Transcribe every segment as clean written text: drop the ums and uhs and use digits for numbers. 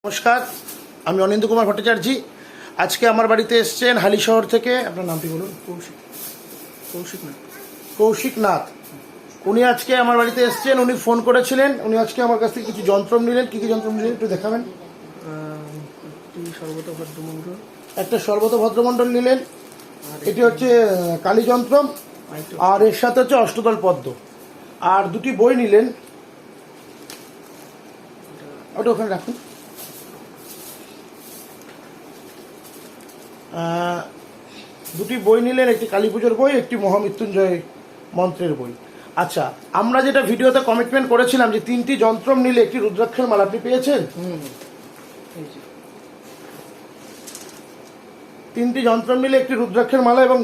নমস্কার, আমি অনিন্দ্য কুমার ভট্টাচার্য। আজকে আমার বাড়িতে এসেছেন হালিশহর থেকে। আপনার নামটি বলুন। কৌশিক নাথ। উনি আজকে আমার বাড়িতে এসেছেন। উনি ফোন করেছিলেন। উনি আজকে আমার কাছ থেকে কিছু যন্ত্র নিলেন। কী কী যন্ত্র নিলেন একটু দেখাবেন। একটা সর্বত ভদ্রমণ্ডল নিলেন। এটি হচ্ছে কালী যন্ত্র, আর এর সাথে হচ্ছে অষ্টদল পদ্ম। আর দুটি বই নিলেন, ওটা ওখানে রাখুন। দুটি বই নিলেন, একটি কালী পুজোর বই, একটি মহামৃত্যুঞ্জয় মন্ত্রের বই। আচ্ছা, আমরা যেটা ভিডিওতে কমিটমেন্ট করেছিলাম যে 3টি যন্ত্র নিলে একটি রুদ্রাক্ষের মালা, আপনি পেয়েছেন? 3টি যন্ত্র নিলে একটি রুদ্রাক্ষের মালা। এবং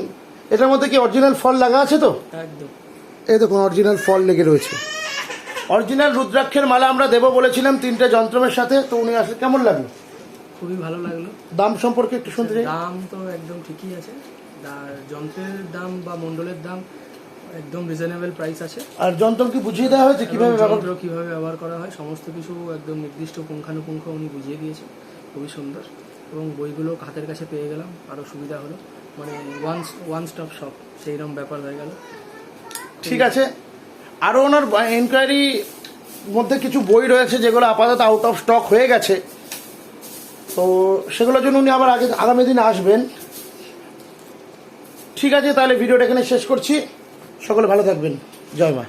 এটার মধ্যে কি অরিজিনাল ফল লাগা আছে তো? একদম। এই দেখুন, অরিজিনাল ফল লেগে রয়েছে। অরিজিনাল রুদ্রাক্ষের মালা আমরা দেবো বলেছিলাম 3টে যন্ত্রের সাথে। তো উনি আসলে কেমন লাগলো? খুবই ভালো লাগলো। দাম সম্পর্কে একটু শুনতে চাই। দাম তো একদম ঠিকই আছে, যন্ত্রের দাম বা মণ্ডলের দাম একদম রিজনেবল প্রাইস আছে। আর যন্ত্র কি বুঝিয়ে দেওয়া হয়েছে কিভাবে ব্যবহার করা হয়, সমস্ত কিছু একদম নির্দিষ্ট পুঙ্খানুপুঙ্খ উনি বুঝিয়ে দিয়েছে। খুবই সুন্দর। এবং বইগুলো হাতের কাছে পেয়ে গেলাম, আরও সুবিধা হলো। মানে ওয়ান স্টপ শপ সেইরকম ব্যাপার হয়ে গেল। ঠিক আছে। আরও ওনার এনকোয়ারি মধ্যে কিছু বই রয়েছে যেগুলো আপাতত আউট অফ স্টক হয়ে গেছে। তো সেগুলোর জন্য উনি আবার আগামী দিনে আসবেন। ঠিক আছে, তাহলে ভিডিওটা এখানে শেষ করছি। সকলে ভালো থাকবেন। জয় মা।